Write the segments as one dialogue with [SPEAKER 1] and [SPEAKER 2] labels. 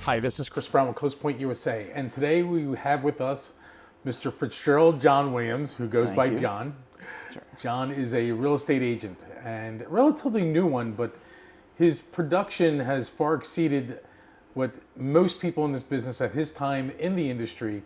[SPEAKER 1] Hi, this is Chris Brown with ClosePoint USA, and today we have with us Mr. Fitzgerald John Williams, who goes by John.
[SPEAKER 2] Sure.
[SPEAKER 1] John is a real estate agent, and a relatively new one, but his production has far exceeded what most people in this business at his time in the industry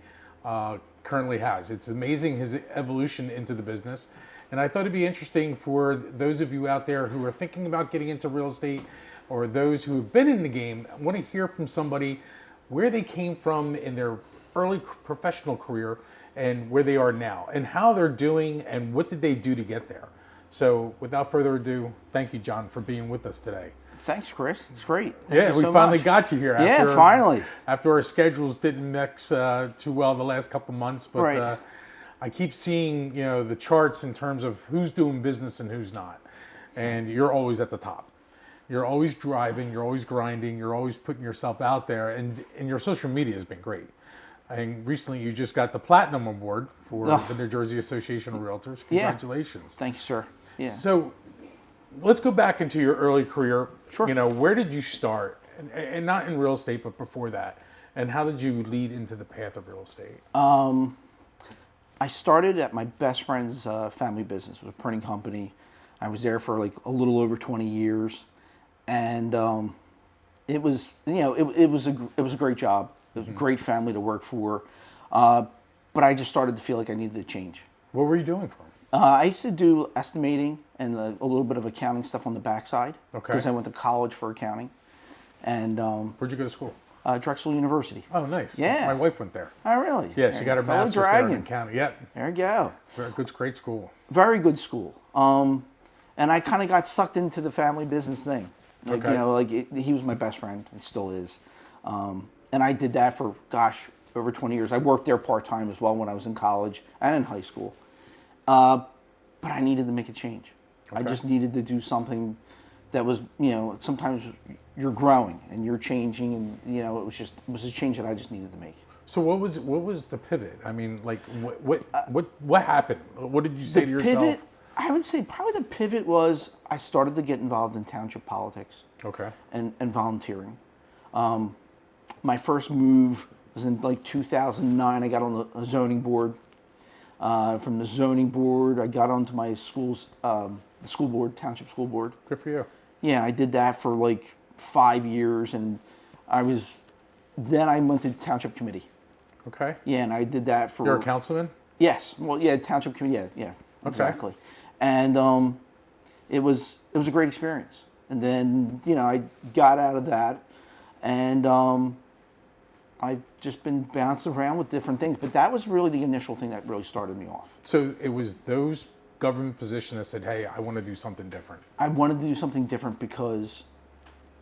[SPEAKER 1] currently has. It's amazing his evolution into the business, and I thought it'd be interesting for those of you out there who are thinking about getting into real estate, or those who have been in the game. I want to hear from somebody where they came from in their early professional career and where they are now and how they're doing and what did they do to get there. So without further ado, thank you, John, for being with us today.
[SPEAKER 2] Thanks, Chris. It's great.
[SPEAKER 1] Yeah, we finally got you here.
[SPEAKER 2] Yeah, finally.
[SPEAKER 1] After our schedules didn't mix too well the last couple months, but
[SPEAKER 2] Right.
[SPEAKER 1] I keep seeing the charts in terms of who's doing business and who's not, and you're always at the top. You're always driving, you're always grinding, you're always putting yourself out there, and your social media has been great. And recently you just got the Platinum Award for the New Jersey Association of Realtors. Congratulations.
[SPEAKER 2] Yeah. Thank you, sir. Yeah.
[SPEAKER 1] So let's go back into your early career.
[SPEAKER 2] Sure.
[SPEAKER 1] Where did you start? And not in real estate, but before that. And how did you lead into the path of real estate?
[SPEAKER 2] I started at my best friend's family business. It was a printing company. I was there for like a little over 20 years. And it was, it was a great job. It was a great family to work for. But I just started to feel like I needed to change.
[SPEAKER 1] What were you doing for them?
[SPEAKER 2] I used to do estimating and a little bit of accounting stuff on the backside.
[SPEAKER 1] Okay.
[SPEAKER 2] Because I went to college for accounting. And
[SPEAKER 1] Where'd you go to school?
[SPEAKER 2] Drexel University.
[SPEAKER 1] Oh, nice.
[SPEAKER 2] Yeah.
[SPEAKER 1] My wife went there.
[SPEAKER 2] Oh, really?
[SPEAKER 1] Yeah, she got her master's there in accounting. Yeah.
[SPEAKER 2] There you go.
[SPEAKER 1] Very good, great school.
[SPEAKER 2] Very good school. And I kind of got sucked into the family business thing. Like,
[SPEAKER 1] Okay.
[SPEAKER 2] He was my best friend, and still is. And I did that for, over 20 years. I worked there part-time as well when I was in college and in high school. But I needed to make a change.
[SPEAKER 1] Okay.
[SPEAKER 2] I just needed to do something that was, sometimes you're growing and you're changing, and, it was a change that I just needed to make.
[SPEAKER 1] So what was the pivot? I mean, like, what happened? What did you say to yourself?
[SPEAKER 2] Pivot, I would say probably the pivot was I started to get involved in township politics.
[SPEAKER 1] Okay.
[SPEAKER 2] And volunteering. My first move was in like 2009. I got on the zoning board. From the zoning board, I got onto my school's the school board, township school board.
[SPEAKER 1] Good for you.
[SPEAKER 2] Yeah, I did that for like 5 years, and then I went to township committee.
[SPEAKER 1] Okay.
[SPEAKER 2] Yeah, and I did that for.
[SPEAKER 1] You're a councilman?
[SPEAKER 2] Yes. Well, yeah, township committee. Yeah,
[SPEAKER 1] Okay.
[SPEAKER 2] exactly. And it was a great experience. And then I got out of that, and I've just been bouncing around with different things. But that was really the initial thing that really started me off.
[SPEAKER 1] So it was those government positions that said, "Hey, I want to do something different."
[SPEAKER 2] I wanted to do something different because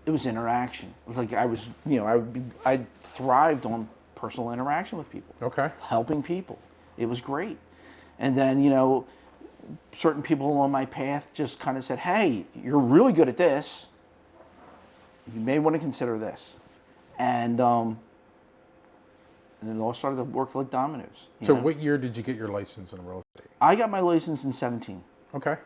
[SPEAKER 2] it was interaction. It was like I thrived on personal interaction with people.
[SPEAKER 1] Okay.
[SPEAKER 2] Helping people. It was great. And then, certain people along my path just kind of said, "Hey, you're really good at this. You may want to consider this." And it all started to work like dominoes.
[SPEAKER 1] So what year did you get your license in real estate?
[SPEAKER 2] I got my license in 2017.
[SPEAKER 1] Okay.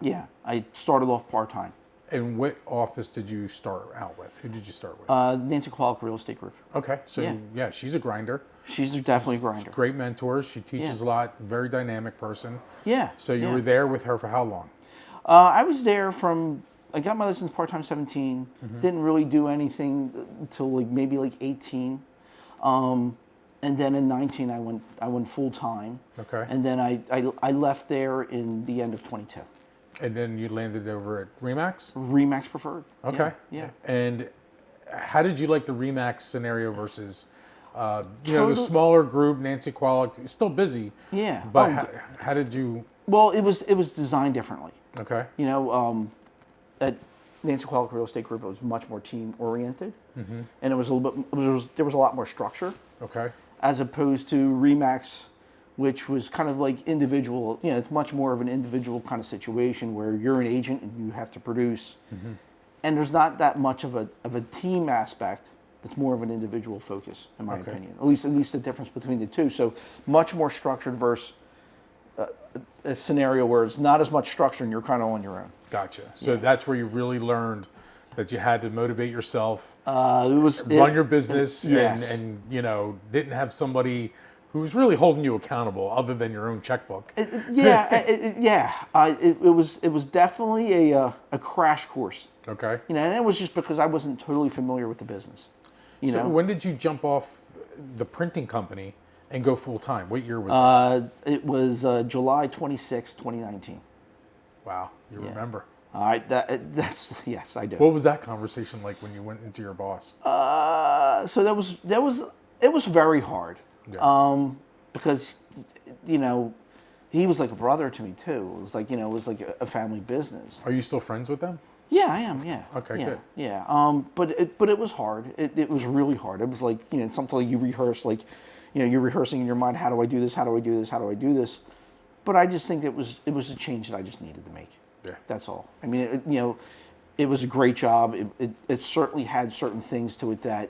[SPEAKER 2] Yeah, I started off part-time.
[SPEAKER 1] And what office did you start out with? Who did you start with?
[SPEAKER 2] Nancy Qualk Real Estate Group.
[SPEAKER 1] Okay. So
[SPEAKER 2] Yeah.
[SPEAKER 1] she's a grinder.
[SPEAKER 2] She's definitely a grinder.
[SPEAKER 1] Great mentor. She teaches a lot. Very dynamic person.
[SPEAKER 2] Yeah.
[SPEAKER 1] So you were there with her for how long?
[SPEAKER 2] I was there I got my license part-time 17. Didn't really do anything until maybe 18. And then in 19, I went full-time.
[SPEAKER 1] Okay.
[SPEAKER 2] And then I left there in the end of 22.
[SPEAKER 1] And then you landed over at Remax?
[SPEAKER 2] Remax preferred.
[SPEAKER 1] Okay.
[SPEAKER 2] Yeah.
[SPEAKER 1] And how did you like the Remax scenario versus, the smaller group, Nancy Qualk, still busy.
[SPEAKER 2] Yeah.
[SPEAKER 1] But how did you?
[SPEAKER 2] Well, it was designed differently.
[SPEAKER 1] Okay.
[SPEAKER 2] At Nancy Qualk Real Estate Group, it was much more team-oriented. And it was a little bit, there was a lot more structure.
[SPEAKER 1] Okay.
[SPEAKER 2] As opposed to Remax, which was kind of like individual. It's much more of an individual kind of situation where you're an agent and you have to produce. And there's not that much of a team aspect. It's more of an individual focus, in my opinion. At least the difference between the two. So much more structured versus a scenario where it's not as much structure and you're kind of on your own.
[SPEAKER 1] Gotcha. So that's where you really learned that you had to motivate yourself,
[SPEAKER 2] It
[SPEAKER 1] run your business,
[SPEAKER 2] yes.
[SPEAKER 1] and didn't have somebody who was really holding you accountable other than your own checkbook.
[SPEAKER 2] It was definitely a crash course.
[SPEAKER 1] Okay.
[SPEAKER 2] And it was just because I wasn't totally familiar with the business.
[SPEAKER 1] So when did you jump off the printing company and go full time? What year was that?
[SPEAKER 2] It was July 26, 2019.
[SPEAKER 1] Wow, you remember.
[SPEAKER 2] All right, that's yes, I do.
[SPEAKER 1] What was that conversation like when you went into your boss?
[SPEAKER 2] So it was very hard.
[SPEAKER 1] Yeah.
[SPEAKER 2] Because he was like a brother to me too. It was like it was like a family business.
[SPEAKER 1] Are you still friends with them?
[SPEAKER 2] Yeah, I am. Yeah.
[SPEAKER 1] Okay,
[SPEAKER 2] yeah,
[SPEAKER 1] good.
[SPEAKER 2] Yeah. But it was hard. It was really hard. It was like it's something like you rehearse, like you're rehearsing in your mind. How do I do this? How do I do this? How do I do this? But I just think it was a change that I just needed to make.
[SPEAKER 1] Yeah.
[SPEAKER 2] That's all. I mean, it was a great job. It certainly had certain things to it that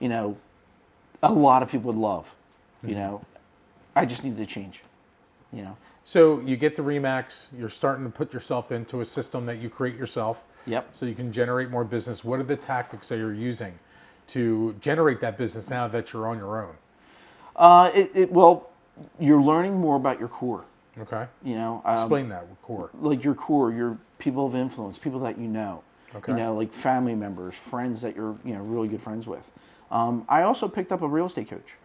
[SPEAKER 2] a lot of people would love. I just needed to change.
[SPEAKER 1] So you get the Remax, you're starting to put yourself into a system that you create yourself.
[SPEAKER 2] Yep.
[SPEAKER 1] So you can generate more business. What are the tactics that you're using to generate that business now that you're on your own?
[SPEAKER 2] Well, you're learning more about your core.
[SPEAKER 1] Okay.
[SPEAKER 2] Explain
[SPEAKER 1] that with core.
[SPEAKER 2] Like your core, your people of influence, people that you know.
[SPEAKER 1] Okay.
[SPEAKER 2] Like family members, friends that you're really good friends with. I also picked up a real estate coach.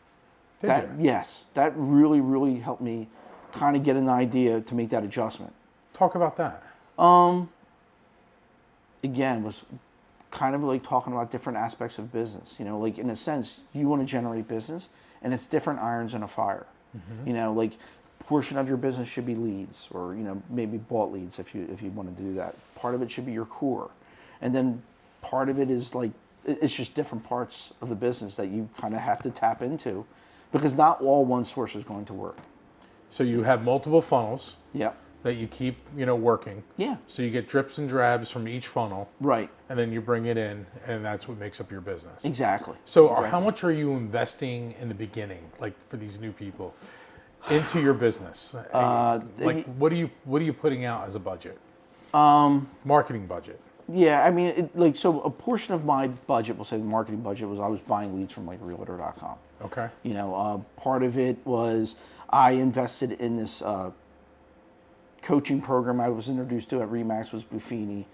[SPEAKER 1] Did you?
[SPEAKER 2] Yes, that really, really helped me kind of get an idea to make that adjustment.
[SPEAKER 1] Talk about that.
[SPEAKER 2] Again, was kind of like talking about different aspects of business. Like in a sense, you want to generate business, and it's different irons in a fire.
[SPEAKER 1] Mm-hmm.
[SPEAKER 2] Like portion of your business should be leads, or maybe bought leads if you want to do that. Part of it should be your core, and then part of it is like it's just different parts of the business that you kind of have to tap into, because not all one source is going to work.
[SPEAKER 1] So you have multiple funnels.
[SPEAKER 2] Yep.
[SPEAKER 1] That you keep, working.
[SPEAKER 2] Yeah.
[SPEAKER 1] So you get drips and drabs from each funnel.
[SPEAKER 2] Right.
[SPEAKER 1] And then you bring it in, and that's what makes up your business.
[SPEAKER 2] Exactly.
[SPEAKER 1] So
[SPEAKER 2] Exactly.
[SPEAKER 1] How much are you investing in the beginning, like for these new people, into your business? What are you putting out as a budget? Marketing budget.
[SPEAKER 2] Yeah, I mean, so a portion of my budget, we'll say the marketing budget, was I was buying leads from like Realtor.com.
[SPEAKER 1] Okay.
[SPEAKER 2] Part of it was I invested in this coaching program I was introduced to at Remax was Buffini,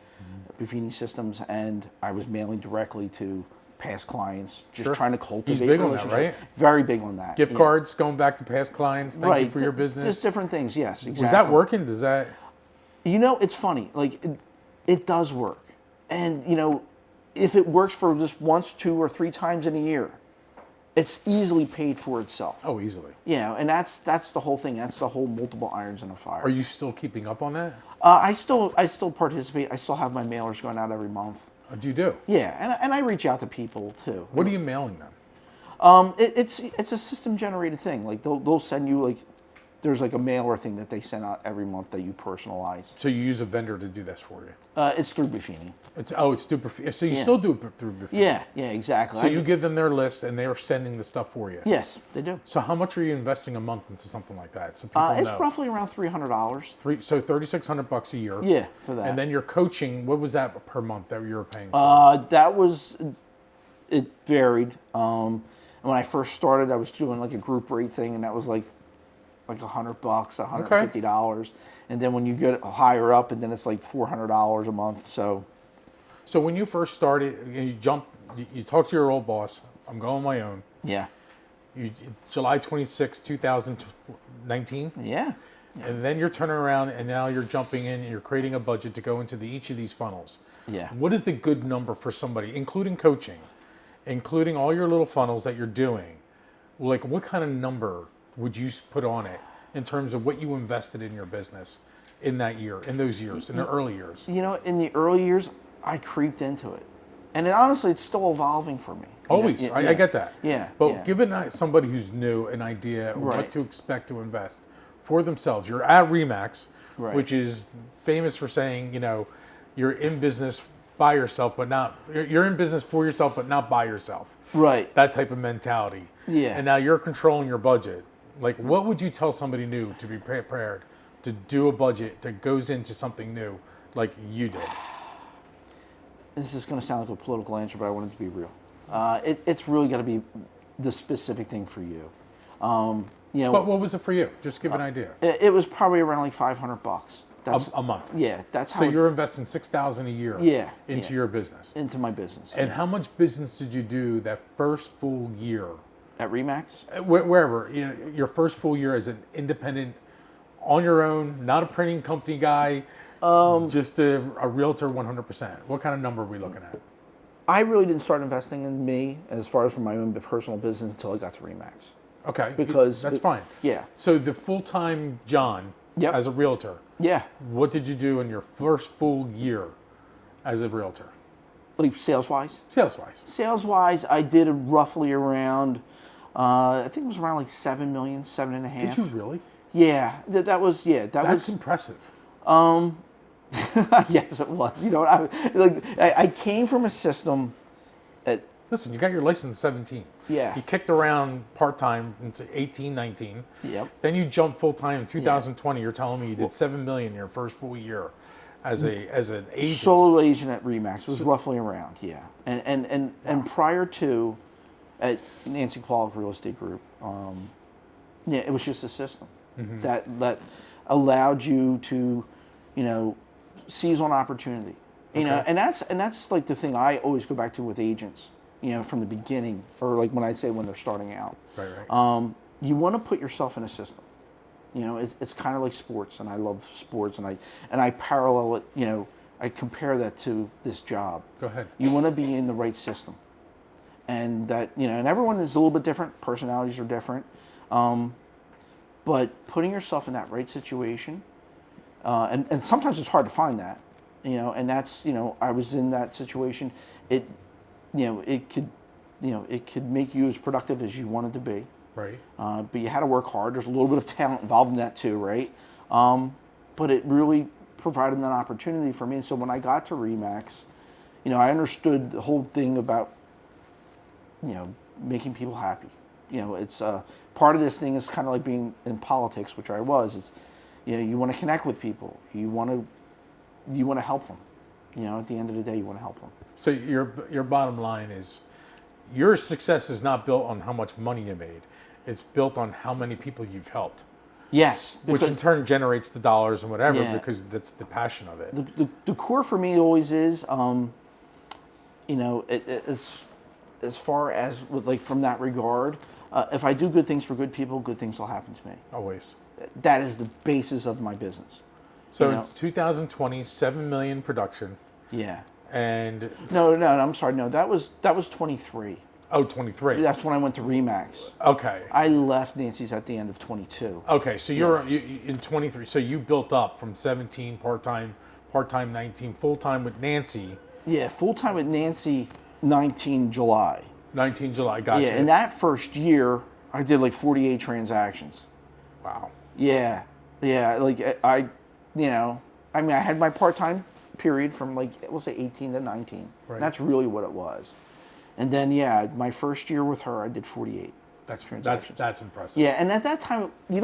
[SPEAKER 2] Buffini Systems, and I was mailing directly to past clients, just trying to cultivate.
[SPEAKER 1] He's big on that, right?
[SPEAKER 2] Very big on that.
[SPEAKER 1] Gift cards, going back to past clients, thank you for your business.
[SPEAKER 2] Just different things, yes, exactly.
[SPEAKER 1] Was that working? Does that?
[SPEAKER 2] It's funny. Like, it does work. And, if it works for just once, 2 or 3 times in a year, it's easily paid for itself.
[SPEAKER 1] Oh, easily.
[SPEAKER 2] And that's the whole thing. That's the whole multiple irons in a fire.
[SPEAKER 1] Are you still keeping up on that?
[SPEAKER 2] I still participate. I still have my mailers going out every month.
[SPEAKER 1] Oh, do you do?
[SPEAKER 2] Yeah, and I reach out to people too.
[SPEAKER 1] What are you mailing them?
[SPEAKER 2] It's a system generated thing. Like they'll send you like there's like a mailer thing that they send out every month that you personalize.
[SPEAKER 1] So you use a vendor to do this for you?
[SPEAKER 2] It's through Buffini.
[SPEAKER 1] It's through Buffini. So you still do it through Buffini?
[SPEAKER 2] Yeah, exactly.
[SPEAKER 1] So you give them their list, and they are sending the stuff for you?
[SPEAKER 2] Yes, they do.
[SPEAKER 1] So how much are you investing a month into something like that? So people
[SPEAKER 2] It's
[SPEAKER 1] know.
[SPEAKER 2] roughly around $300.
[SPEAKER 1] So $3,600 a year.
[SPEAKER 2] Yeah, for that.
[SPEAKER 1] And then your coaching, what was that per month that you were paying for?
[SPEAKER 2] It varied. When I first started, I was doing like a group rate thing, and that was like $100, $150. And then when you get higher up, and then it's like $400 a month. So
[SPEAKER 1] when you first started, you talk to your old boss, I'm going on my own.
[SPEAKER 2] yeah.
[SPEAKER 1] July 26, 2019?
[SPEAKER 2] Yeah.
[SPEAKER 1] And then you're turning around, and now you're jumping in, and you're creating a budget to go into each of these funnels.
[SPEAKER 2] Yeah.
[SPEAKER 1] What is the good number for somebody, including coaching, including all your little funnels that you're doing? Like, what kind of number would you put on it in terms of what you invested in your business in that year, in those years, in the early years?
[SPEAKER 2] In the early years, I creeped into it. And honestly, it's still evolving for me.
[SPEAKER 1] Always. I get that.
[SPEAKER 2] Yeah.
[SPEAKER 1] But giving somebody who's new an idea of what
[SPEAKER 2] Right.
[SPEAKER 1] to expect to invest for themselves. You're at Remax,
[SPEAKER 2] Right.
[SPEAKER 1] which is famous for saying, you're in business by yourself, you're in business for yourself, but not by yourself.
[SPEAKER 2] Right.
[SPEAKER 1] That type of mentality.
[SPEAKER 2] Yeah.
[SPEAKER 1] And now you're controlling your budget. Like, what would you tell somebody new to be prepared to do a budget that goes into something new like you did?
[SPEAKER 2] this is going to sound like a political answer, but I want it to be real. It's really got to be the specific thing for you. You know,
[SPEAKER 1] But what was it for you? Just give an idea.
[SPEAKER 2] it was probably around like $500. That's
[SPEAKER 1] A month.
[SPEAKER 2] Yeah, that's how.
[SPEAKER 1] So you're investing $6,000 a year into your business.
[SPEAKER 2] into my business
[SPEAKER 1] And how much business did you do that first full year?
[SPEAKER 2] at Remax.
[SPEAKER 1] Wherever, you know, your first full year as an independent, on your own, not a printing company guy, just a realtor 100%. What kind of number are we looking at?
[SPEAKER 2] I really didn't start investing in me as far as for my own personal business until I got to Remax.
[SPEAKER 1] Okay,
[SPEAKER 2] Because
[SPEAKER 1] that's fine.
[SPEAKER 2] Yeah.
[SPEAKER 1] So the full-time John,
[SPEAKER 2] Yep.
[SPEAKER 1] as a realtor,
[SPEAKER 2] Yeah.
[SPEAKER 1] what did you do in your first full year as a realtor,
[SPEAKER 2] Like sales-wise?
[SPEAKER 1] sales-wise?
[SPEAKER 2] Sales-wise, I did roughly around, I think it was around like 7 million, 7.5.
[SPEAKER 1] Did you really?
[SPEAKER 2] Yeah, that was,
[SPEAKER 1] That's impressive.
[SPEAKER 2] yes, it was. You know, I came from a system at,
[SPEAKER 1] Listen, you got your license at 17.
[SPEAKER 2] Yeah.
[SPEAKER 1] You kicked around part-time into 18, 19.
[SPEAKER 2] Yep.
[SPEAKER 1] Then you jumped full-time in 2020. You're telling me you did 7 million your first full year as an agent.
[SPEAKER 2] solo agent at Remax was roughly around, yeah. And prior to, at Nancy Pollock Real Estate Group, yeah, it was just a system that allowed you to, you know, seize on opportunity. You know, and that's like the thing I always go back to with agents, you know, from the beginning, or like when I say when they're starting out.
[SPEAKER 1] Right.
[SPEAKER 2] You want to put yourself in a system. You know, it's kind of like sports, and I love sports, and I parallel it. You know, I compare that to this job.
[SPEAKER 1] Go ahead.
[SPEAKER 2] You want to be in the right system, and that, you know, and everyone is a little bit different. Personalities are different, but putting yourself in that right situation, and sometimes it's hard to find that. You know, and that's, you know, I was in that situation. It, you know, it could make you as productive as you wanted to be.
[SPEAKER 1] Right.
[SPEAKER 2] But you had to work hard. There's a little bit of talent involved in that too, right? But it really provided an opportunity for me. And so when I got to Remax, you know, I understood the whole thing about, you know, making people happy. You know, it's part of this thing is kind of like being in politics, which I was. It's, you know, you want to connect with people. You want to help them. You know, at the end of the day, you want to help them.
[SPEAKER 1] So your bottom line is, your success is not built on how much money you made. It's built on how many people you've helped.
[SPEAKER 2] Yes.
[SPEAKER 1] Which in turn generates the dollars and whatever,
[SPEAKER 2] Yeah.
[SPEAKER 1] because that's the passion of it.
[SPEAKER 2] The core for me always is, you know, as far as with, like, from that regard, if I do good things for good people, good things will happen to me.
[SPEAKER 1] Always.
[SPEAKER 2] That is the basis of my business.
[SPEAKER 1] So
[SPEAKER 2] You know?
[SPEAKER 1] in 2020, 7 million production,
[SPEAKER 2] Yeah.
[SPEAKER 1] and
[SPEAKER 2] No, I'm sorry. No, that was 23.
[SPEAKER 1] 23.
[SPEAKER 2] That's when I went to Remax.
[SPEAKER 1] Okay.
[SPEAKER 2] I left Nancy's at the end of 22.
[SPEAKER 1] Okay, so you're in 23. So you built up from 17 part-time 19, full-time with Nancy.
[SPEAKER 2] Yeah, full time with Nancy, 19 July.
[SPEAKER 1] 19 July, gotcha.
[SPEAKER 2] Yeah, and that first year, I did like 48 transactions.
[SPEAKER 1] Wow.
[SPEAKER 2] Yeah, like I, you know, I mean, I had my part-time period from, like, we'll say 18 to 19.
[SPEAKER 1] Right.
[SPEAKER 2] And that's really what it was. And then, yeah, my first year with her, I did 48.
[SPEAKER 1] That's impressive.
[SPEAKER 2] Yeah, and at that time, you're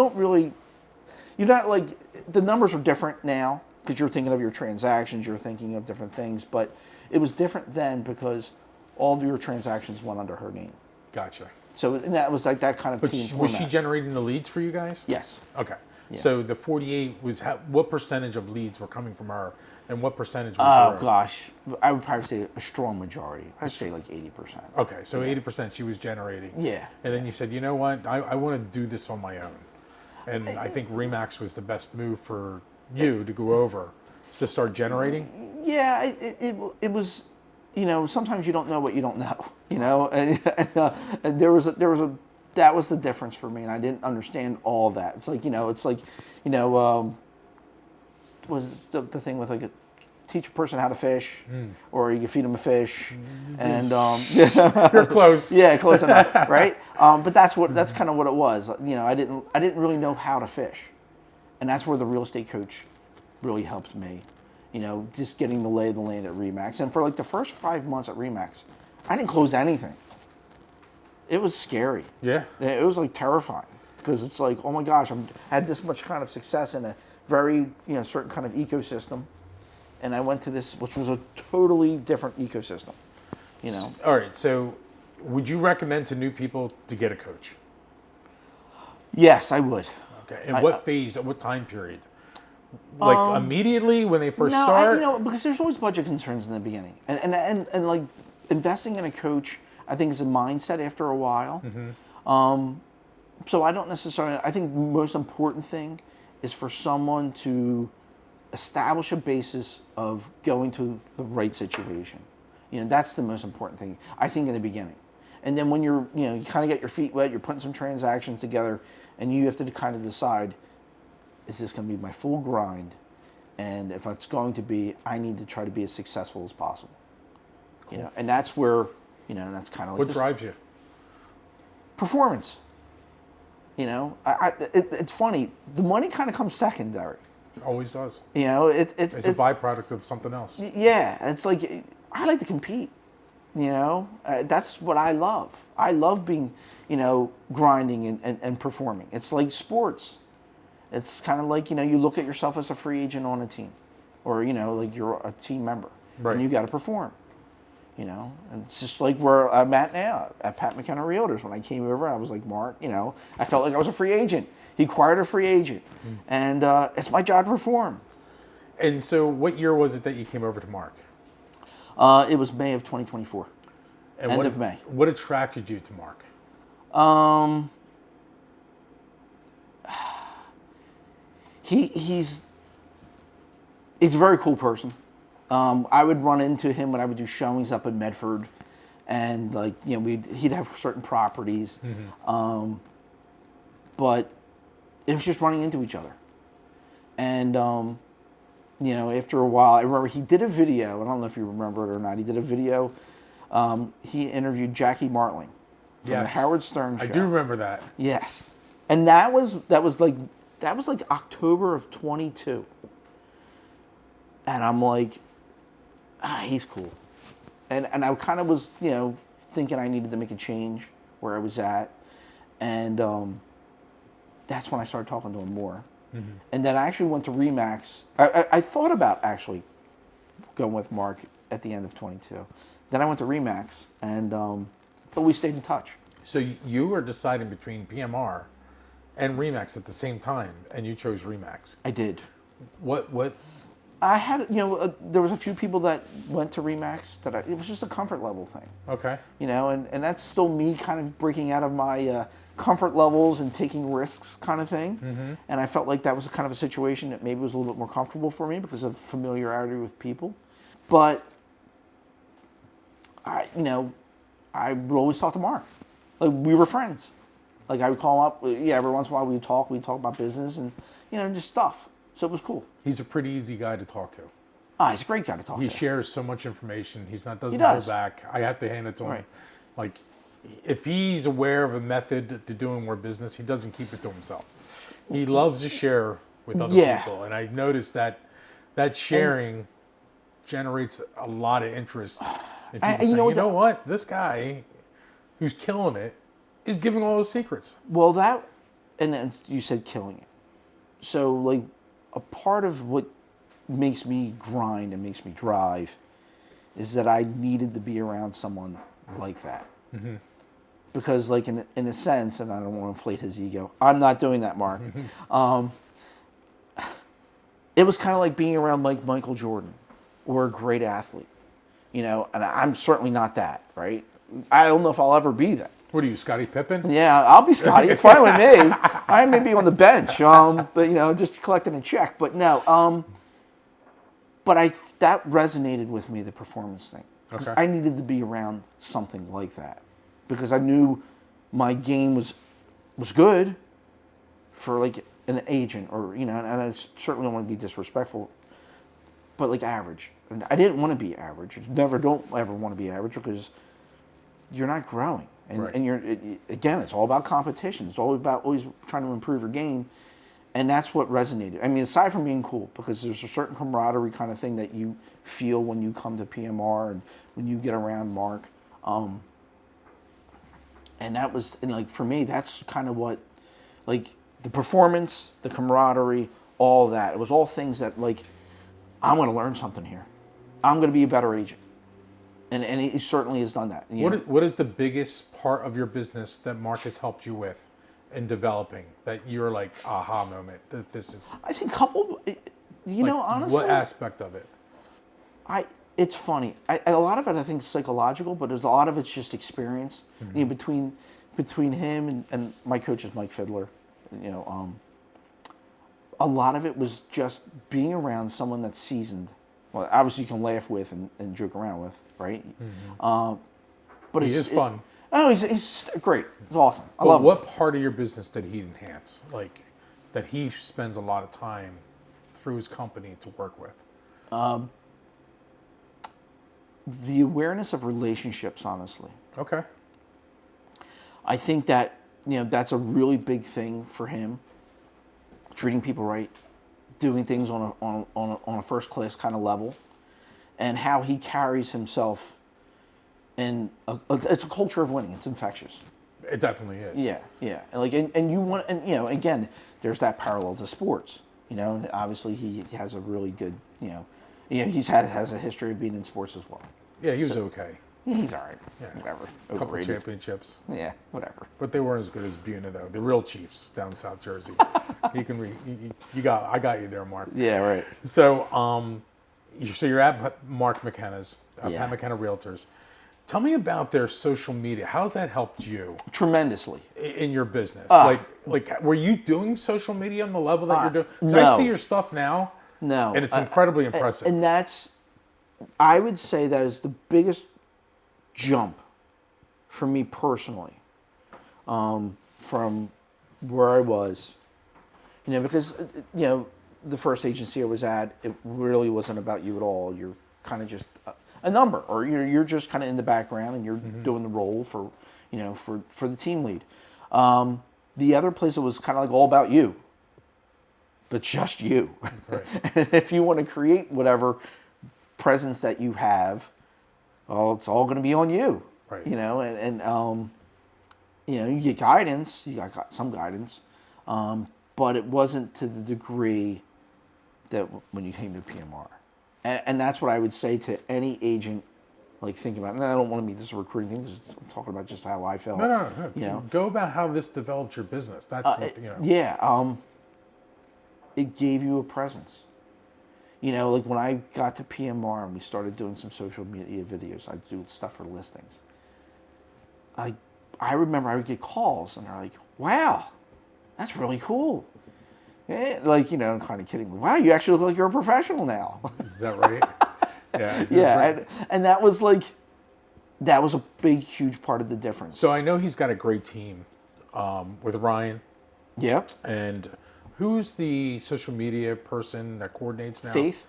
[SPEAKER 2] not like, the numbers are different now because you're thinking of your transactions, you're thinking of different things, but it was different then because all of your transactions went under her name.
[SPEAKER 1] Gotcha.
[SPEAKER 2] So, and that was like that kind of
[SPEAKER 1] But
[SPEAKER 2] team
[SPEAKER 1] was she
[SPEAKER 2] format.
[SPEAKER 1] generating the leads for you guys?
[SPEAKER 2] Yes.
[SPEAKER 1] Okay.
[SPEAKER 2] Yeah.
[SPEAKER 1] So the 48 was, what percentage of leads were coming from her, and what percentage was
[SPEAKER 2] Oh
[SPEAKER 1] your?
[SPEAKER 2] gosh, I would probably say a strong majority. I'd say like 80%.
[SPEAKER 1] Okay, so 80% she was generating.
[SPEAKER 2] Yeah.
[SPEAKER 1] And then you said, you know what, I want to do this on my own. And I think Remax was the best move for you to go over, to start generating.
[SPEAKER 2] Yeah, it was, you know, sometimes you don't know what you don't know, you know, and that was the difference for me, and I didn't understand all that. It's like, was the thing with, like, teach a person how to fish, or you can feed them a fish, and
[SPEAKER 1] You're close.
[SPEAKER 2] yeah, close enough, right? But that's kind of what it was. You know, I didn't really know how to fish, and that's where the real estate coach really helped me. You know, just getting the lay of the land at Remax, and for like the first 5 months at Remax, I didn't close anything. It was scary.
[SPEAKER 1] Yeah.
[SPEAKER 2] It was like terrifying because it's like, oh my gosh, I had this much kind of success in a very, you know, certain kind of ecosystem, and I went to this, which was a totally different ecosystem. You know.
[SPEAKER 1] All right. So, would you recommend to new people to get a coach?
[SPEAKER 2] Yes, I would.
[SPEAKER 1] Okay. And what phase? At what time period? Like immediately when they first start?
[SPEAKER 2] Because there's always budget concerns in the beginning, and like investing in a coach, I think is a mindset after a while. So I don't necessarily. I think the most important thing is for someone to establish a basis of going to the right situation. That's the most important thing, I think, in the beginning. And then when you kind of get your feet wet, you're putting some transactions together, and you have to kind of decide, is this going to be my full grind? And if it's going to be, I need to try to be as successful as possible. Cool. And that's where, that's kind of like
[SPEAKER 1] what drives you?
[SPEAKER 2] Performance. It's funny. The money kind of comes secondary.
[SPEAKER 1] It always does.
[SPEAKER 2] It's
[SPEAKER 1] a byproduct of something else.
[SPEAKER 2] Yeah, it's like I like to compete. That's what I love. I love being, grinding and performing. It's like sports. It's kind of like, you look at yourself as a free agent on a team, or like you're a team member,
[SPEAKER 1] right.
[SPEAKER 2] And you got to perform. And it's just like where I'm at now at Pat McKenna Realtors. When I came over, I was like, Mark, I felt like I was a free agent. He acquired a free agent, and it's my job to perform.
[SPEAKER 1] And so, what year was it that you came over to Mark?
[SPEAKER 2] It was May of 2024.
[SPEAKER 1] And
[SPEAKER 2] end of May.
[SPEAKER 1] What attracted you to Mark?
[SPEAKER 2] He's a very cool person. I would run into him when I would do showings up in Medford, and he'd have certain properties, but it was just running into each other. And after a while, I remember he did a video. I don't know if you remember it or not. He did a video. He interviewed Jackie Martling from the Howard Stern show.
[SPEAKER 1] I do remember that.
[SPEAKER 2] Yes, and that was like October of 22. And I'm like, he's cool. And I kind of was, thinking I needed to make a change where I was at. And that's when I started talking to him more. And then I actually went to RE/MAX. I thought about actually going with Mark at the end of 22. Then I went to RE/MAX, but we stayed in touch.
[SPEAKER 1] So you were deciding between PMR and RE/MAX at the same time, and you chose RE/MAX.
[SPEAKER 2] I did.
[SPEAKER 1] What?
[SPEAKER 2] I had, there was a few people that went to RE/MAX it was just a comfort level thing.
[SPEAKER 1] Okay.
[SPEAKER 2] And that's still me kind of breaking out of my comfort levels and taking risks kind of thing. And I felt like that was kind of a situation that maybe was a little bit more comfortable for me because of familiarity with people. But I would always talk to Mark. Like, we were friends. Like, I would call him up. Every once in a while we'd talk about business and, just stuff. So it was cool.
[SPEAKER 1] He's a pretty easy guy to talk to.
[SPEAKER 2] He's a great guy to talk to.
[SPEAKER 1] He shares so much information. Doesn't hold back. I have to hand it to him.
[SPEAKER 2] Right.
[SPEAKER 1] Like, if he's aware of a method to doing more business, he doesn't keep it to himself. He loves to share with other people. And I've noticed that sharing generates a lot of interest. And people say, you know what? This guy who's killing it is giving all his secrets.
[SPEAKER 2] Well, and then you said killing it. So, like, a part of what makes me grind and makes me drive is that I needed to be around someone like that. Because, like, in a sense, and I don't want to inflate his ego, I'm not doing that, Mark. It was kind of like being around like Michael Jordan or a great athlete, and I'm certainly not that, right? I don't know if I'll ever be that.
[SPEAKER 1] What are you, Scottie Pippen?
[SPEAKER 2] Yeah, I'll be Scottie. It's fine with me. I may be on the bench, but just collecting a check. But no, but that resonated with me, the performance thing.
[SPEAKER 1] Okay.
[SPEAKER 2] I needed to be around something like that because I knew my game was good for like an agent or and I certainly don't want to be disrespectful, but like average. And I didn't want to be average. Don't ever want to be average because you're not growing. And you're again, it's all about competition. It's all about always trying to improve your game, and that's what resonated. I mean, aside from being cool, because there's a certain camaraderie kind of thing that you feel when you come to PMR and when you get around Mark, and that was like for me, that's kind of what, like the performance, the camaraderie, all that. It was all things that like I'm going to learn something here. I'm going to be a better agent. And he certainly has done that.
[SPEAKER 1] What is the biggest part of your business that Mark has helped you with in developing that you're like aha moment that this is?
[SPEAKER 2] I think honestly,
[SPEAKER 1] what aspect of it?
[SPEAKER 2] It's funny. A lot of it I think is psychological, but there's a lot of it's just experience. Between him and my coach is Mike Fiddler. A lot of it was just being around someone that's seasoned. Well, obviously you can laugh with and joke around with, right? But
[SPEAKER 1] He is fun.
[SPEAKER 2] He's great. It's awesome. I
[SPEAKER 1] Well,
[SPEAKER 2] love him.
[SPEAKER 1] what part of your business did he enhance? Like that he spends a lot of time through his company to work with?
[SPEAKER 2] The awareness of relationships, honestly.
[SPEAKER 1] Okay.
[SPEAKER 2] I think that that's a really big thing for him. Treating people right, doing things on a first class kind of level, and how he carries himself. And it's a culture of winning. It's infectious.
[SPEAKER 1] It definitely is.
[SPEAKER 2] Yeah. And you want, and again, there's that parallel to sports. And obviously he has a really good, has a history of being in sports as well.
[SPEAKER 1] Yeah, he was okay.
[SPEAKER 2] He's all right.
[SPEAKER 1] Yeah.
[SPEAKER 2] Whatever.
[SPEAKER 1] A couple
[SPEAKER 2] Overrated.
[SPEAKER 1] championships.
[SPEAKER 2] Yeah, whatever.
[SPEAKER 1] But they weren't as good as Buna though. The real Chiefs down in South Jersey. I got you there, Mark.
[SPEAKER 2] Yeah, right.
[SPEAKER 1] So, you're at Mark McKenna's,
[SPEAKER 2] Yeah.
[SPEAKER 1] Pat McKenna Realtors. Tell me about their social media. How's that helped you
[SPEAKER 2] Tremendously.
[SPEAKER 1] in your business? Like, were you doing social media on the level that you're doing? 'Cause
[SPEAKER 2] no.
[SPEAKER 1] I see your stuff now.
[SPEAKER 2] No.
[SPEAKER 1] And it's incredibly impressive.
[SPEAKER 2] And I would say that is the biggest jump for me personally, from where I was, because the first agency I was at, it really wasn't about you at all. You're kind of just a number, or you're just kind of in the background and you're doing the role for the team lead. The other place, it was kind of like all about you, but just you.
[SPEAKER 1] Right.
[SPEAKER 2] And if you want to create whatever presence that you have, well, it's all going to be on you.
[SPEAKER 1] Right.
[SPEAKER 2] You get guidance. You got some guidance, but it wasn't to the degree that when you came to PMR, and that's what I would say to any agent, like thinking about. And I don't want to make this a recruiting thing because I'm talking about just how I felt.
[SPEAKER 1] No. Go about how this developed your business. That's
[SPEAKER 2] Yeah. It gave you a presence. Like when I got to PMR and we started doing some social media videos, I'd do stuff for listings. I remember I would get calls and they're like, "Wow, that's really cool." I'm kind of kidding. Wow, you actually look like you're a professional now.
[SPEAKER 1] Is that right? Yeah.
[SPEAKER 2] Yeah, and that was a big, huge part of the difference.
[SPEAKER 1] So I know he's got a great team with Ryan.
[SPEAKER 2] Yep.
[SPEAKER 1] And who's the social media person that coordinates now?
[SPEAKER 2] Faith.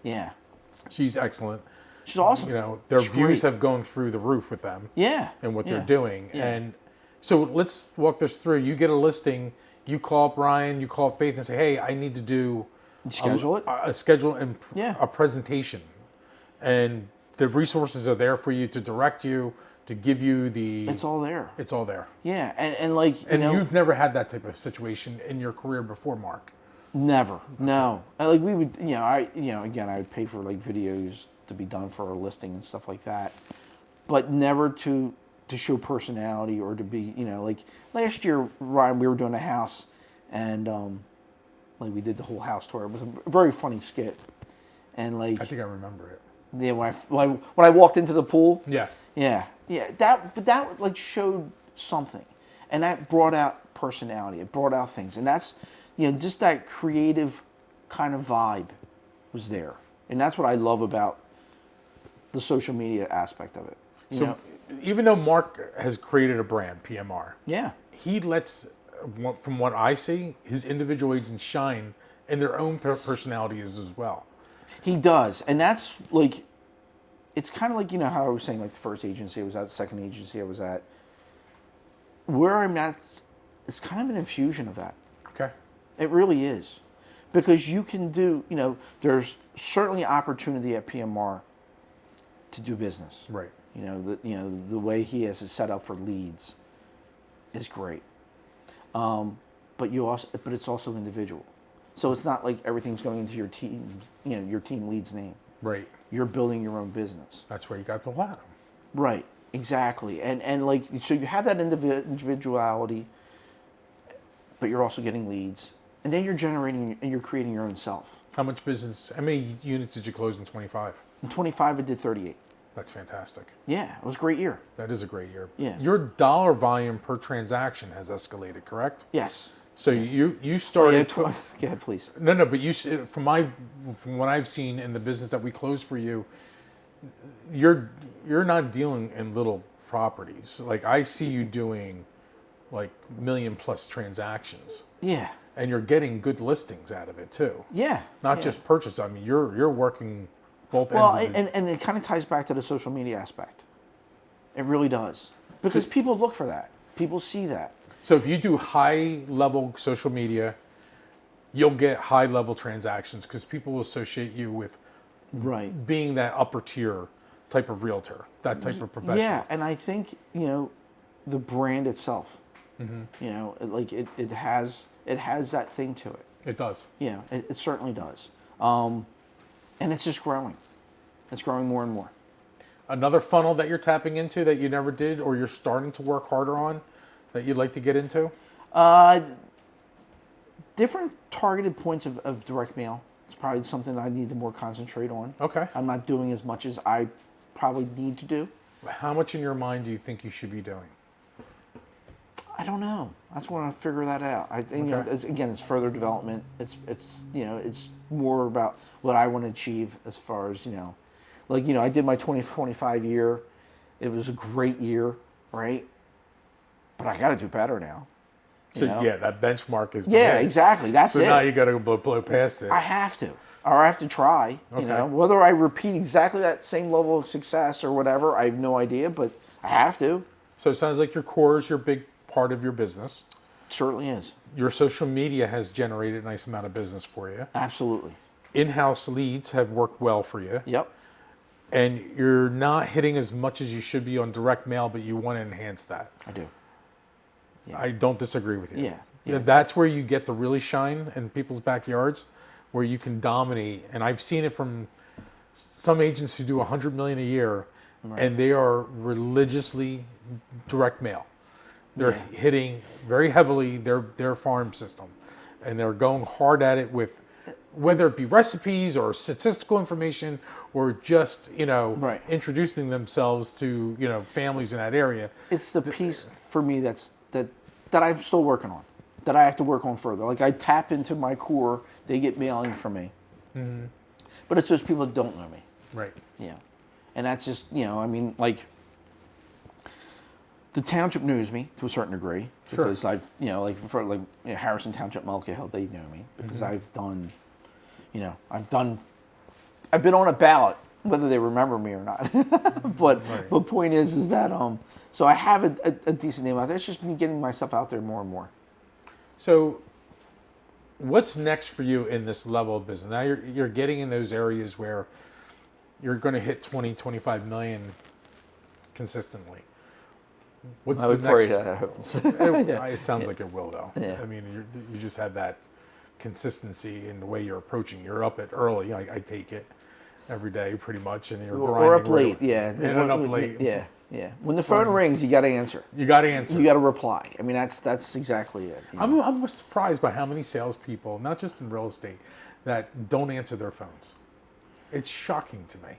[SPEAKER 2] Yeah.
[SPEAKER 1] She's excellent.
[SPEAKER 2] She's awesome.
[SPEAKER 1] Their
[SPEAKER 2] She's
[SPEAKER 1] views
[SPEAKER 2] great.
[SPEAKER 1] have gone through the roof with them.
[SPEAKER 2] Yeah.
[SPEAKER 1] And what
[SPEAKER 2] Yeah.
[SPEAKER 1] they're doing.
[SPEAKER 2] Yeah.
[SPEAKER 1] And so let's walk this through. You get a listing, you call up Ryan, you call up Faith and say, "Hey, I need to do
[SPEAKER 2] Schedule it.
[SPEAKER 1] a schedule and
[SPEAKER 2] Yeah.
[SPEAKER 1] a presentation." And the resources are there for you to direct you, to give you the...
[SPEAKER 2] It's all there.
[SPEAKER 1] It's all there.
[SPEAKER 2] Yeah, and
[SPEAKER 1] You've never had that type of situation in your career before, Mark.
[SPEAKER 2] Never. No. We would, again, I would pay for videos to be done for our listing and stuff like that, but never to show personality or to be, last year, Ryan, we were doing a house and we did the whole house tour. It was a very funny skit, and
[SPEAKER 1] I think I remember it.
[SPEAKER 2] Yeah, when I walked into the pool.
[SPEAKER 1] Yes.
[SPEAKER 2] Yeah. That showed something, and that brought out personality. It brought out things, and that's just that creative kind of vibe was there, and that's what I love about the social media aspect of it.
[SPEAKER 1] So even though Mark has created a brand, PMR,
[SPEAKER 2] yeah,
[SPEAKER 1] he lets, from what I see, his individual agents shine in their own personalities as well.
[SPEAKER 2] He does, and that's it's kind of like how I was saying, the first agency I was at, the second agency I was at. Where I'm at, it's kind of an infusion of that.
[SPEAKER 1] Okay.
[SPEAKER 2] It really is, because you can do, there's certainly opportunity at PMR to do business.
[SPEAKER 1] Right.
[SPEAKER 2] The way he has it set up for leads is great. But it's also individual. So it's not like everything's going into your team, your team lead's name.
[SPEAKER 1] Right.
[SPEAKER 2] You're building your own business.
[SPEAKER 1] That's where you got the platinum.
[SPEAKER 2] Right. Exactly. And like, so you have that individuality, but you're also getting leads, and then you're generating and you're creating your own self.
[SPEAKER 1] How many units did you close in 25?
[SPEAKER 2] In 25, I did 38.
[SPEAKER 1] That's fantastic.
[SPEAKER 2] Yeah, it was a great year.
[SPEAKER 1] That is a great year.
[SPEAKER 2] Yeah.
[SPEAKER 1] Your dollar volume per transaction has escalated, correct?
[SPEAKER 2] Yes.
[SPEAKER 1] So you started.
[SPEAKER 2] Go ahead, please.
[SPEAKER 1] No, but from what I've seen in the business that we closed for you, you're not dealing in little properties. Like I see you doing like million plus transactions.
[SPEAKER 2] Yeah.
[SPEAKER 1] And you're getting good listings out of it too.
[SPEAKER 2] Yeah.
[SPEAKER 1] Not just purchase. I mean, you're working both ends. Well,
[SPEAKER 2] and it kind of ties back to the social media aspect. It really does, because people look for that. People see that.
[SPEAKER 1] So if you do high level social media, you'll get high level transactions because people will associate you with being that upper tier type of realtor, that type of professional.
[SPEAKER 2] Yeah, and I think the brand itself, like it has that thing to it.
[SPEAKER 1] It does.
[SPEAKER 2] Yeah, it certainly does. And it's just growing. It's growing more and more.
[SPEAKER 1] Another funnel that you're tapping into that you never did or you're starting to work harder on that you'd like to get into?
[SPEAKER 2] Different targeted points of direct mail. It's probably something I need to more concentrate on.
[SPEAKER 1] Okay.
[SPEAKER 2] I'm not doing as much as I probably need to do.
[SPEAKER 1] How much in your mind do you think you should be doing?
[SPEAKER 2] I don't know. That's when I figure that out. I think again, it's further development. It's more about what I want to achieve as far as I did my 2025 year. It was a great year, right? But I got to do better now.
[SPEAKER 1] So that benchmark is
[SPEAKER 2] exactly. That's it.
[SPEAKER 1] So now you got to blow past it.
[SPEAKER 2] I have to, or I have to try.
[SPEAKER 1] Okay.
[SPEAKER 2] Whether I repeat exactly that same level of success or whatever, I have no idea. But I have to.
[SPEAKER 1] So it sounds like your core is your big part of your business.
[SPEAKER 2] It certainly is.
[SPEAKER 1] Your social media has generated a nice amount of business for you.
[SPEAKER 2] Absolutely.
[SPEAKER 1] In-house leads have worked well for you.
[SPEAKER 2] Yep.
[SPEAKER 1] And you're not hitting as much as you should be on direct mail, but you want to enhance that.
[SPEAKER 2] I do. Yeah.
[SPEAKER 1] I don't disagree with you.
[SPEAKER 2] Yeah.
[SPEAKER 1] That's where you get to really shine in people's backyards, where you can dominate. And I've seen it from some agents who do $100 million a year, and they are religiously direct mail. They're hitting very heavily their farm system, and they're going hard at it with whether it be recipes or statistical information or just introducing themselves to families in that area.
[SPEAKER 2] It's the piece for me that I'm still working on, that I have to work on further. Like I tap into my core, they get mailing from me, but it's those people that don't know me.
[SPEAKER 1] Right.
[SPEAKER 2] Yeah, and that's just the township knows me to a certain degree because I've Harrison Township, Mulca Hill, they know me because I've been on a ballot, whether they remember me or not. But the point is that so I have a decent name out there. It's just me getting myself out there more and more.
[SPEAKER 1] So what's next for you in this level of business? Now you're getting in those areas where you're going to hit 20, 25 million consistently. What's the next?
[SPEAKER 2] That happens.
[SPEAKER 1] It sounds like it will, though.
[SPEAKER 2] Yeah.
[SPEAKER 1] I mean, you just have that consistency in the way you're approaching. You're up at early. I take it every day, pretty much, and you're grinding.
[SPEAKER 2] Or up late,
[SPEAKER 1] And up late.
[SPEAKER 2] Yeah. When the phone rings, you got to answer.
[SPEAKER 1] You got to answer.
[SPEAKER 2] You got to reply. I mean, that's exactly it.
[SPEAKER 1] I'm surprised by how many salespeople, not just in real estate, that don't answer their phones. It's shocking to me.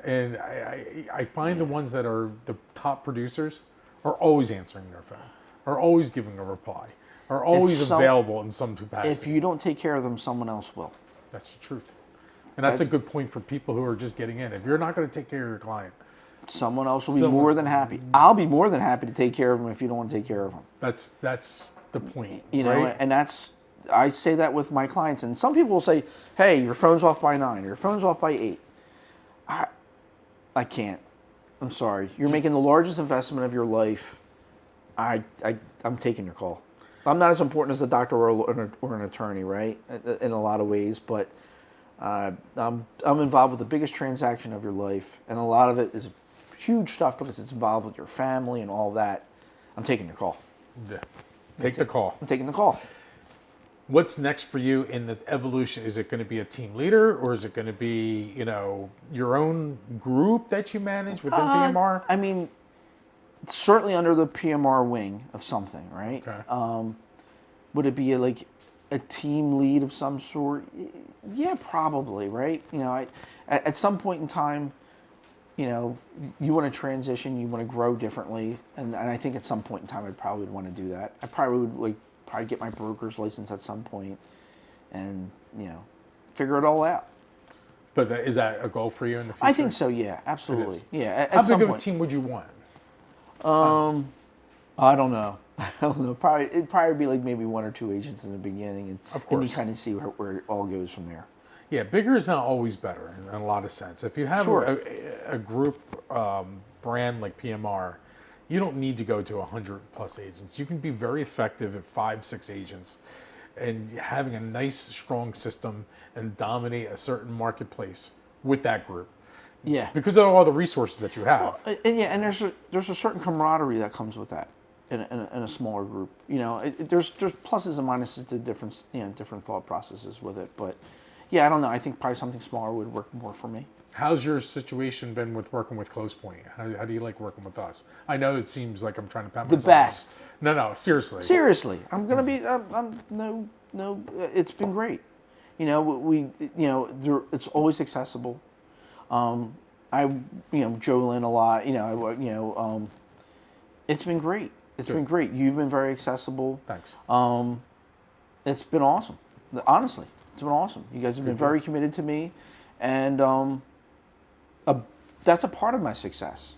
[SPEAKER 1] And I find the ones that are the top producers are always answering their phone, are always giving a reply, are always available in some capacity.
[SPEAKER 2] If you don't take care of them, someone else will.
[SPEAKER 1] That's the truth. And that's a good point for people who are just getting in. If you're not going to take care of your client,
[SPEAKER 2] someone else will be more than happy. I'll be more than happy to take care of them if you don't want to take care of them.
[SPEAKER 1] That's the point.
[SPEAKER 2] Right? And I say that with my clients. And some people will say, hey, your phone's off by 9, or your phone's off by 8. I can't. I'm sorry. You're making the largest investment of your life. I'm taking your call. I'm not as important as a doctor or an attorney, right? In a lot of ways, but I'm involved with the biggest transaction of your life, and a lot of it is huge stuff because it's involved with your family and all that. I'm taking your call.
[SPEAKER 1] Yeah. Take the call.
[SPEAKER 2] I'm taking the call.
[SPEAKER 1] What's next for you in the evolution? Is it going to be a team leader, or is it going to be, your own group that you manage within PMR?
[SPEAKER 2] I mean, certainly under the PMR wing of something, right?
[SPEAKER 1] Okay.
[SPEAKER 2] Would it be like a team lead of some sort? Yeah, probably, right? At some point in time, you want to transition, you want to grow differently, and I think at some point in time, I probably would want to do that. I probably would probably get my broker's license at some point, and figure it all out.
[SPEAKER 1] But is that a goal for you in the future?
[SPEAKER 2] I think so. Yeah, absolutely. Yeah.
[SPEAKER 1] How big of a team would you want?
[SPEAKER 2] I don't know. I don't know. It'd probably be like maybe 1 or 2 agents in the beginning, and
[SPEAKER 1] Of course.
[SPEAKER 2] you kind of see where it all goes from there.
[SPEAKER 1] Yeah, bigger is not always better in a lot of sense. If you have
[SPEAKER 2] Sure.
[SPEAKER 1] a group brand like PMR, you don't need to go to 100 plus agents. You can be very effective at 5, 6 agents and having a nice, strong system and dominate a certain marketplace with that group.
[SPEAKER 2] Yeah.
[SPEAKER 1] Because of all the resources that you have.
[SPEAKER 2] And there's a certain camaraderie that comes with that in a smaller group. There's pluses and minuses to different thought processes with it. But yeah, I don't know. I think probably something smaller would work more for me.
[SPEAKER 1] How's your situation been with working with ClosePoint? How do you like working with us? I know it seems like I'm trying to pat myself.
[SPEAKER 2] The best.
[SPEAKER 1] No, seriously.
[SPEAKER 2] Seriously, I'm gonna be. No. It's been great. It's always accessible. Joe Lynn a lot. It's been great. It's been great. You've been very accessible.
[SPEAKER 1] Thanks.
[SPEAKER 2] It's been awesome. Honestly, it's been awesome. You guys have been very committed to me, and that's a part of my success.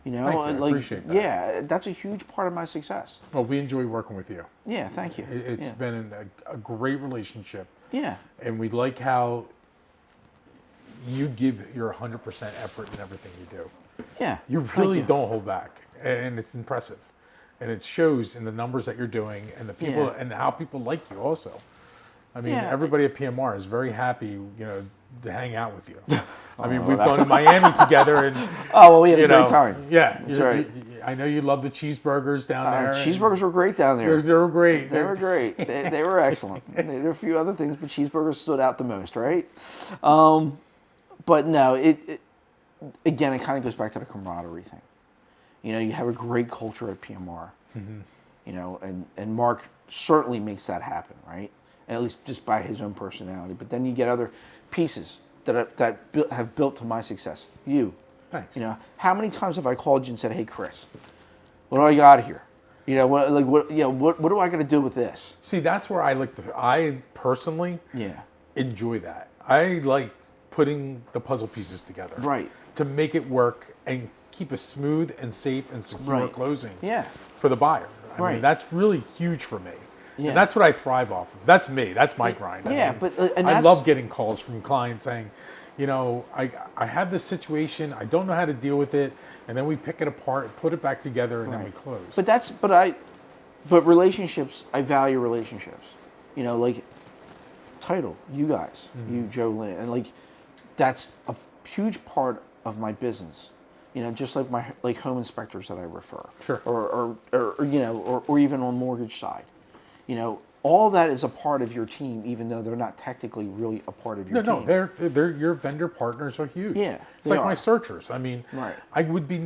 [SPEAKER 1] Thank you. I appreciate that.
[SPEAKER 2] Yeah, that's a huge part of my success.
[SPEAKER 1] Well, we enjoy working with you.
[SPEAKER 2] Yeah, thank you.
[SPEAKER 1] It's been a great relationship.
[SPEAKER 2] Yeah.
[SPEAKER 1] And we like how you give your 100% effort in everything you do.
[SPEAKER 2] Yeah.
[SPEAKER 1] You really don't hold back, and it's impressive. And it shows in the numbers that you're doing and the people and how people like you also. I mean, everybody at PMR is very happy, to hang out with you. I mean, we've gone to Miami together, and
[SPEAKER 2] we had a great time.
[SPEAKER 1] Yeah,
[SPEAKER 2] that's right.
[SPEAKER 1] I know you love the cheeseburgers down there.
[SPEAKER 2] Cheeseburgers were great down there.
[SPEAKER 1] They were great.
[SPEAKER 2] They were great. They were excellent. There were a few other things, but cheeseburgers stood out the most, right? But no, it again, it kind of goes back to the camaraderie thing. You have a great culture at PMR. Mm-hmm. And Mark certainly makes that happen, right? At least just by his own personality. But then you get other pieces that have built to my success. You.
[SPEAKER 1] Thanks.
[SPEAKER 2] How many times have I called you and said, "Hey, Chris, what do I got here? What do I got to do with this?"
[SPEAKER 1] See, that's where I personally
[SPEAKER 2] Yeah.
[SPEAKER 1] enjoy that. I like putting the puzzle pieces together.
[SPEAKER 2] Right.
[SPEAKER 1] To make it work and keep a smooth and safe and secure closing
[SPEAKER 2] Yeah.
[SPEAKER 1] for the buyer. I mean, that's really huge for me. Yeah. And that's what I thrive off of. That's me. That's my grind. I love getting calls from clients saying, I have this situation. I don't know how to deal with it. And then we pick it apart, put it back together, and then we close.
[SPEAKER 2] But relationships, I value relationships. Like title, you guys, you, Joe Lynn, and that's a huge part of my business. Just like my home inspectors that I refer.
[SPEAKER 1] Sure.
[SPEAKER 2] Or even on mortgage side. All that is a part of your team, even though they're not technically really a part of your team.
[SPEAKER 1] No, they're your vendor partners are huge.
[SPEAKER 2] Yeah,
[SPEAKER 1] it's like my searchers. I mean,
[SPEAKER 2] right.
[SPEAKER 1] I would be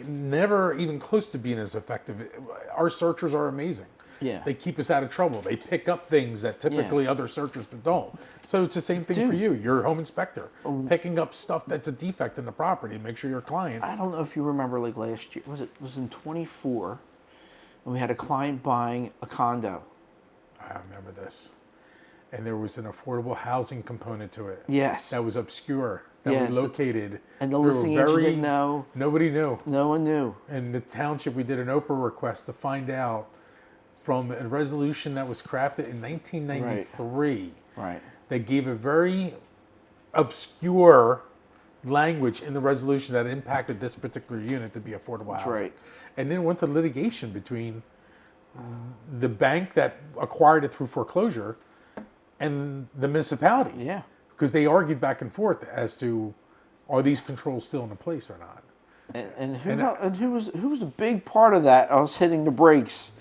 [SPEAKER 1] never even close to being as effective. Our searchers are amazing.
[SPEAKER 2] Yeah,
[SPEAKER 1] they keep us out of trouble. They pick up things that typically other searchers don't. So it's the same thing for you. You're a home inspector, picking up stuff that's a defect in the property. Make sure your client.
[SPEAKER 2] I don't know if you remember, last year, was in 24, and we had a client buying a condo.
[SPEAKER 1] I remember this. And there was an affordable housing component to it.
[SPEAKER 2] Yes.
[SPEAKER 1] That was obscure. That we located.
[SPEAKER 2] And the listing agent didn't know.
[SPEAKER 1] Nobody knew.
[SPEAKER 2] No one knew.
[SPEAKER 1] In the township, we did an Oprah request to find out from a resolution that was crafted in 1993.
[SPEAKER 2] Right.
[SPEAKER 1] They gave a very obscure language in the resolution that impacted this particular unit to be affordable housing.
[SPEAKER 2] That's right.
[SPEAKER 1] And then went to litigation between the bank that acquired it through foreclosure and the municipality.
[SPEAKER 2] Yeah.
[SPEAKER 1] Because they argued back and forth as to, are these controls still in place or not?
[SPEAKER 2] And who was the big part of that? I was hitting the brakes.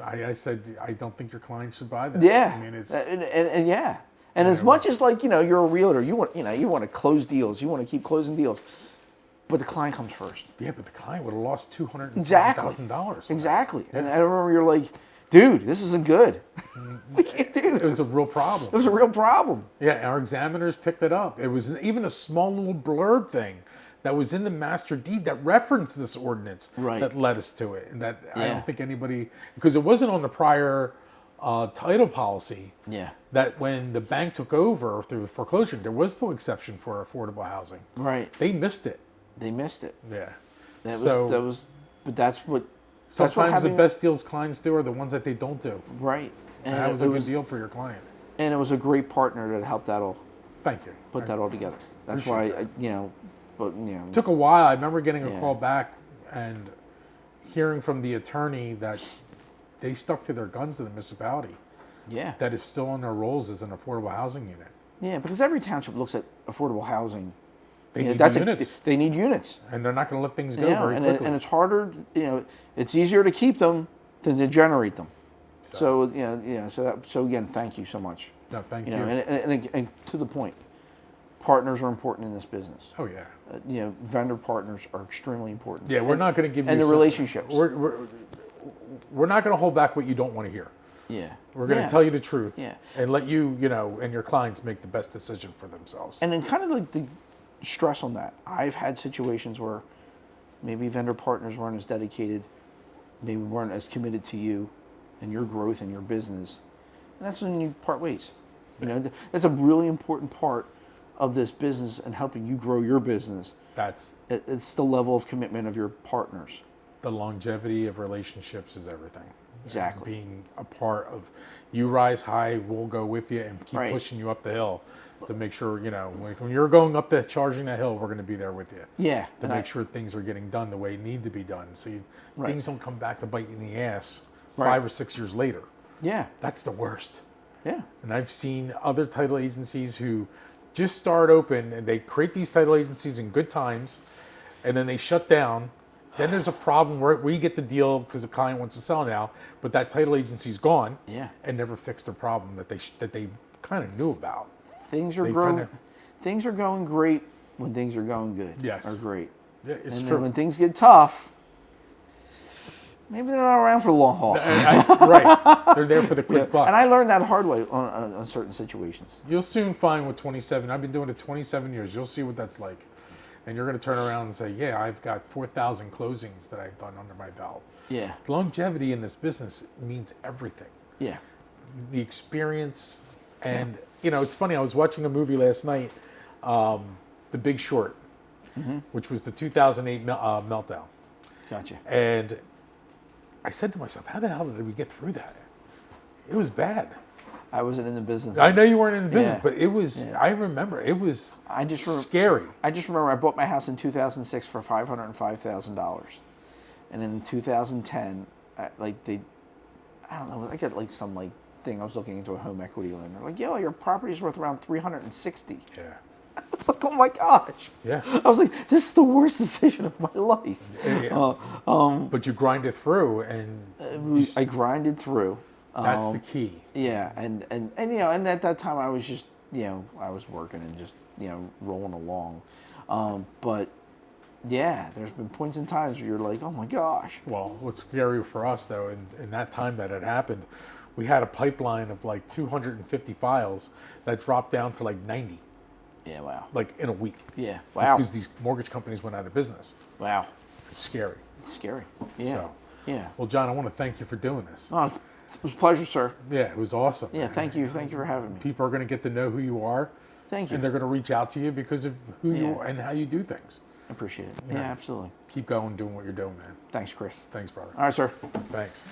[SPEAKER 1] I said, I don't think your client should buy this.
[SPEAKER 2] Yeah.
[SPEAKER 1] I mean, it's
[SPEAKER 2] and yeah. And as much as like, you're a realtor, you want to close deals, you want to keep closing deals, but the client comes first.
[SPEAKER 1] yeah, but the client would have lost $270,000.
[SPEAKER 2] Exactly. And I remember you're like, dude, this isn't good. We can't do this.
[SPEAKER 1] It was a real problem.
[SPEAKER 2] It was a real problem.
[SPEAKER 1] Yeah, our examiners picked it up. It was even a small little blurb thing that was in the master deed that referenced this ordinance
[SPEAKER 2] Right.
[SPEAKER 1] that led us to it. And that I
[SPEAKER 2] Yeah.
[SPEAKER 1] don't think anybody, because it wasn't on the prior title policy,
[SPEAKER 2] Yeah.
[SPEAKER 1] that when the bank took over through foreclosure, there was no exception for affordable housing.
[SPEAKER 2] Right.
[SPEAKER 1] They missed it.
[SPEAKER 2] They missed it.
[SPEAKER 1] Yeah.
[SPEAKER 2] But that's what
[SPEAKER 1] Sometimes
[SPEAKER 2] having,
[SPEAKER 1] the best deals clients do are the ones that they don't do.
[SPEAKER 2] right.
[SPEAKER 1] And that was a good deal for your client.
[SPEAKER 2] And it was a great partner that helped that all
[SPEAKER 1] Thank you.
[SPEAKER 2] put that all together. That's why
[SPEAKER 1] Appreciate
[SPEAKER 2] it
[SPEAKER 1] took a while. I remember getting a
[SPEAKER 2] Yeah.
[SPEAKER 1] call back and hearing from the attorney that they stuck to their guns to the municipality.
[SPEAKER 2] yeah.
[SPEAKER 1] That is still on their rolls as an affordable housing unit.
[SPEAKER 2] Yeah, because every township looks at affordable housing.
[SPEAKER 1] They need
[SPEAKER 2] that's
[SPEAKER 1] units,
[SPEAKER 2] they need units.
[SPEAKER 1] and they're not going to let things go
[SPEAKER 2] Yeah,
[SPEAKER 1] very
[SPEAKER 2] and
[SPEAKER 1] quickly.
[SPEAKER 2] and it's harder. It's easier to keep them than to generate them. So so again, thank you so much.
[SPEAKER 1] No, thank you.
[SPEAKER 2] And to the point, partners are important in this business.
[SPEAKER 1] Oh yeah.
[SPEAKER 2] Vendor partners are extremely important.
[SPEAKER 1] Yeah, we're not going to give you
[SPEAKER 2] and the
[SPEAKER 1] some-
[SPEAKER 2] relationships.
[SPEAKER 1] We're not going to hold back what you don't want to hear.
[SPEAKER 2] Yeah,
[SPEAKER 1] We're going to tell you the truth.
[SPEAKER 2] Yeah.
[SPEAKER 1] And let you, and your clients make the best decision for themselves.
[SPEAKER 2] And then kind of like the stress on that. I've had situations where maybe vendor partners weren't as dedicated, maybe weren't as committed to you and your growth and your business. And that's when you part ways. That's a really important part of this business and helping you grow your business. It's the level of commitment of your partners.
[SPEAKER 1] The longevity of relationships is everything.
[SPEAKER 2] Exactly.
[SPEAKER 1] And being a part of, you rise high, we'll go with you and keep
[SPEAKER 2] Right.
[SPEAKER 1] pushing you up the hill to make sure, like when you're going up the charging that hill, we're going to be there with you.
[SPEAKER 2] Yeah.
[SPEAKER 1] To make sure things are getting done the way they need to be done. So things don't come back to bite you in the ass 5 or 6 years later.
[SPEAKER 2] Yeah.
[SPEAKER 1] That's the worst.
[SPEAKER 2] Yeah.
[SPEAKER 1] And I've seen other title agencies who just start open and they create these title agencies in good times and then they shut down. Then there's a problem where we get the deal because the client wants to sell now, but that title agency's gone and never fixed the problem that they kind of knew about.
[SPEAKER 2] Things are growing. Things are going great when things are going good.
[SPEAKER 1] Yes.
[SPEAKER 2] Are great.
[SPEAKER 1] Yeah, it's
[SPEAKER 2] and
[SPEAKER 1] true.
[SPEAKER 2] then when things get tough, maybe they're not around for the long haul.
[SPEAKER 1] Right. They're there for the quick buck.
[SPEAKER 2] And I learned that hard way on certain situations.
[SPEAKER 1] You'll soon find with 27, I've been doing it 27 years, you'll see what that's like. And you're going to turn around and say, yeah, I've got 4,000 closings that I've done under my belt.
[SPEAKER 2] Yeah.
[SPEAKER 1] Longevity in this business means everything.
[SPEAKER 2] Yeah.
[SPEAKER 1] The experience. And, it's funny, I was watching a movie last night, The Big Short, which was the 2008 meltdown.
[SPEAKER 2] Gotcha.
[SPEAKER 1] And I said to myself, how the hell did we get through that? It was bad.
[SPEAKER 2] I wasn't in the business.
[SPEAKER 1] I know you weren't in the business,
[SPEAKER 2] Yeah.
[SPEAKER 1] but it was, I remember, it was scary.
[SPEAKER 2] I just remember I bought my house in 2006 for $505,000. And in 2010, I don't know, I got like some thing, I was looking into a home equity loan. They're like, yo, your property's worth around 360.
[SPEAKER 1] Yeah.
[SPEAKER 2] I was like, oh my gosh.
[SPEAKER 1] Yeah.
[SPEAKER 2] I was like, this is the worst decision of my life.
[SPEAKER 1] Yeah. But you grind it through and
[SPEAKER 2] I grinded through.
[SPEAKER 1] That's the key.
[SPEAKER 2] Yeah, and at that time I was just I was working and just rolling along, but yeah, there's been points in times where you're like, oh my gosh.
[SPEAKER 1] Well, what's scary for us though, in that time that it happened, we had a pipeline of like 250 files that dropped down to like 90.
[SPEAKER 2] Yeah, wow.
[SPEAKER 1] Like in a week.
[SPEAKER 2] Yeah, wow.
[SPEAKER 1] Because these mortgage companies went out of business.
[SPEAKER 2] Wow.
[SPEAKER 1] It's scary.
[SPEAKER 2] It's scary. Yeah.
[SPEAKER 1] So,
[SPEAKER 2] yeah.
[SPEAKER 1] Well, John, I want to thank you for doing this.
[SPEAKER 2] Oh, it was a pleasure, sir.
[SPEAKER 1] Yeah, it was awesome.
[SPEAKER 2] Yeah, thank you. Thank you for having me.
[SPEAKER 1] People are going to get to know who you are.
[SPEAKER 2] Thank you.
[SPEAKER 1] And they're going to reach out to you because of who you are and how you do things.
[SPEAKER 2] I appreciate it. Yeah, absolutely.
[SPEAKER 1] Keep going doing what you're doing, man.
[SPEAKER 2] Thanks, Chris.
[SPEAKER 1] Thanks, brother.
[SPEAKER 2] All right, sir.
[SPEAKER 1] Thanks.